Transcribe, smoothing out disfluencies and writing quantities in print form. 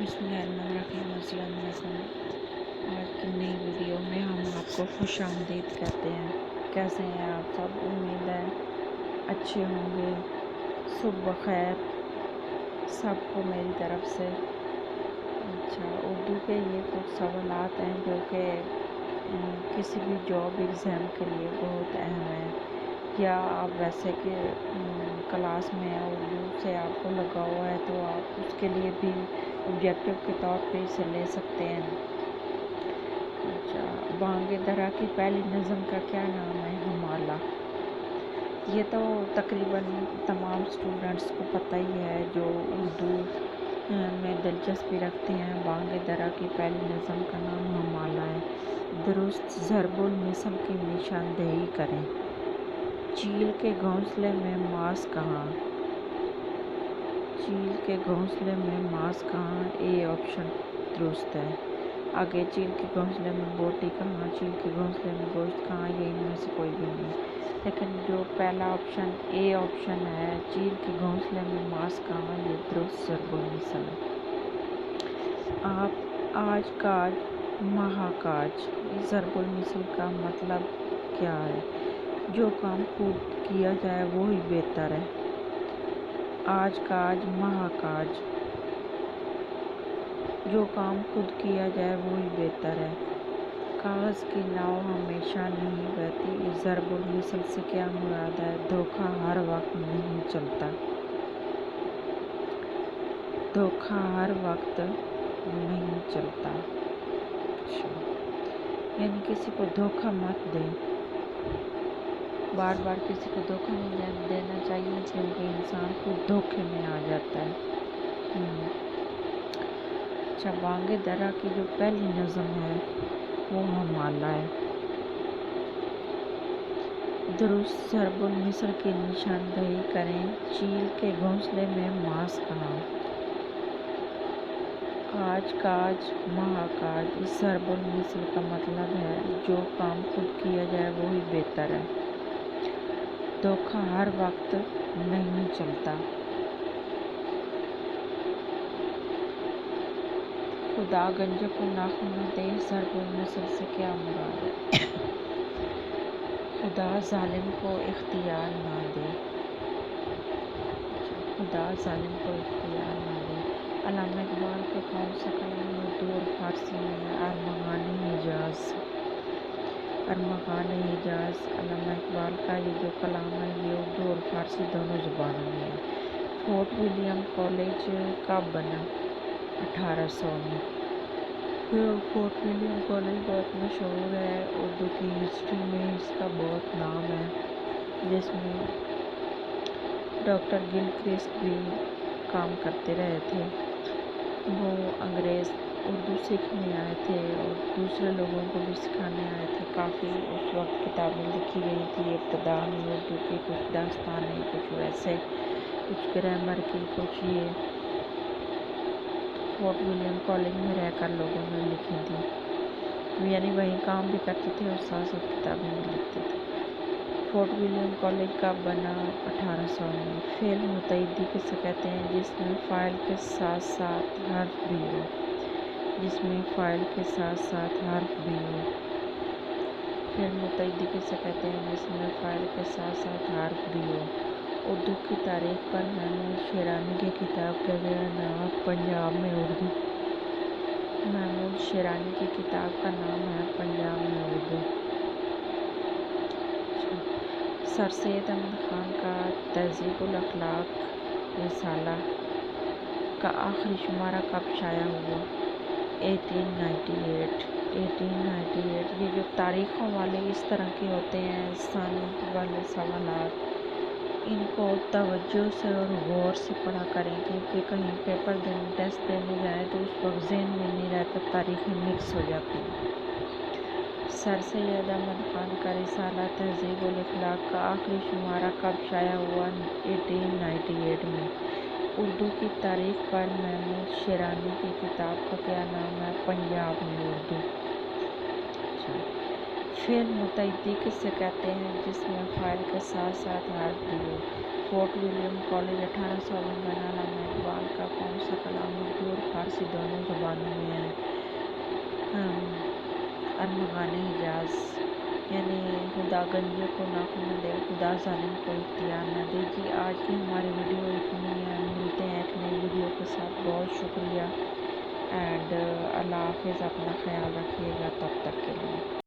बिस्मिल्लाहिर्रहमानिर्रहीम। अस्सलाम वालेकुम। आज की नई वीडियो में हम आपको खुश आमदीद कहते हैं। कैसे हैं आप सब? उम्मीद है अच्छे होंगे। सुबह खैर सबको मेरी तरफ से। अच्छा, उर्दू के ये कुछ सवालात हैं जो कि किसी भी जॉब एग्ज़ाम के लिए बहुत अहम है, या आप वैसे कि क्लास में उर्दू से आपको लगा हुआ है तो आप उसके लिए भी ऑब्जेक्टिव के तौर पे इसे ले सकते हैं। अच्छा, बांगे दरा की पहली नज़म का क्या नाम है? हमाला। ये तो तकरीबन तमाम स्टूडेंट्स को पता ही है जो उर्दू में दिलचस्पी रखते हैं। बांगे दरा की पहली नज़म का नाम हमाला है। दुरुस्त ज़रबुल मिसल की निशानदेही करें। चील के घोंसले में मांस कहाँ? चील के घोंसले में मांस कहाँ? ए ऑप्शन दुरुस्त है। आगे, चील के घोंसले में बोटी कहाँ? चील के घोंसले में गोश्त कहाँ? ये इनमें से कोई भी नहीं, लेकिन जो पहला ऑप्शन ए ऑप्शन है, चील के घोंसले में मांस कहाँ, ये दुरुस्त ज़रबुल मिसल है। आप आज काज महाकाज, ज़रबुल मिसल का मतलब क्या है? जो काम खुद किया जाए वो ही बेहतर है। आज काज महाकाज, जो काम खुद किया जाए वो ही बेहतर है। कागज़ की नाव हमेशा नहीं बहती, ज़रबुल मिसल से क्या मुराद है? धोखा हर वक्त नहीं चलता। धोखा हर वक्त नहीं चलता। यानी किसी को धोखा मत दें। बार बार किसी को धोखा नहीं देना चाहिए, क्योंकि इंसान खुद धोखे में आ जाता है। अच्छा, बांगे दरा की जो पहली नज़म है वो हमाला है। दुरुस्त ज़रबुल मिसल की निशानदेही करें। चील के घोंसले में मांस कहाँ? आज काज महाकाज, इस ज़रबुल मिसल का मतलब है जो काम खुद किया जाए वो ही बेहतर है। धोखा हर वक्त नहीं चलता। खुदा गंजे को नाखून न दे, ज़रबुल मिसल से क्या मुराद है? खुदा जालिम को इख्तियार ना दे। खुदा जालिम को इख्तियार ना दे। अल्लामा इकबाल का कौन सा कलाम उर्दू और फारसी में है? अरमगान हिजाज। अरमगान हिजाज अल्लामा इकबाल का ये जो कलाम है ये उर्दू और फारसी दोनों ज़ुबानों में है। फोर्ट विलियम कॉलेज कब बना? 1800 में। फोर्ट विलियम कॉलेज बहुत मशहूर है। उर्दू की हिस्ट्री में इसका बहुत नाम है, जिसमें डॉक्टर गिलक्रिस्ट भी काम करते रहे थे। वो अंग्रेज़ उर्दू सीखने आए थे और दूसरे लोगों को भी सिखाने आए थे। काफ़ी उस वक्त किताबें लिखी गई थी इब्तदा में उर्दू की, कुछ दास्तानें, कुछ वैसे, कुछ ग्रामर की, कुछ ये। फोर्ट विलियम कॉलेज में रहकर लोगों ने लिखी थी, यानी वहीं काम भी करते थे और साथ साथ किताबें भी लिखते थे। फोर्ट विलियम कॉलेज कब बना? 1800 में। फेल मुतैदी किसे कहते हैं? जिसमें फ़ाइल के साथ साथ हर्फ भी हो। जिसमें फ़ाइल के साथ साथ हर्फ भी हो। फेल मुतैदी किसे कहते हैं? जिसमें फ़ाइल के साथ साथ हर्फ भी हो। उर्दू की तारीख पर महमूद शेरानी की किताब का क्या नाम? पंजाब में उर्दू। महमूद शेरानी की किताब का नाम है पंजाब में उर्दू। सर सैयद अहमद ख़ान का तहज़ीबुल अख़लाक़ रिसाला का आखिरी शुमारा कब शाया हुआ? 1898। ये जो तारीख़ों वाले इस तरह के होते हैं सन वाले सवालात, इनको तवज्जो से और गौर से पढ़ा करें, क्योंकि कहीं पेपर देने, टेस्ट देने जाए तो उस वक्त ज़हन में नहीं रहता, तारीखें मिक्स हो जाती हैं। सर सैयद अहमद ख़ान का रिसाला तहज़ीबुल अख़लाक़ का आखिरी शुमारा कब शाया हुआ? 1898 में। उर्दू की तारीख पर महमूद शेरानी की किताब का क्या नाम है? पंजाब में उर्दू। अच्छा, फेल मुतैदी किसे कहते हैं? जिसमें फ़ाइल के साथ साथ हर्फ भी हो। फोर्ट विलियम कॉलेज 1800 में बना। अल्लामा इकबाल का कौन सा कलाम उर्दू और फारसी فارسی دونوں زبانوں میں ہے. ارمغان حجاز یعنی خدا گنجے کو ناخن نہ دے، خدا ظالم کو اختیار نہ دے. جی آج کی ہماری ویڈیو اتنی ہے، ملتے ہیں ایک نئی ویڈیو کے ساتھ. بہت شکریہ اینڈ اللہ حافظ. اپنا خیال رکھیے گا تب تک کے لیے.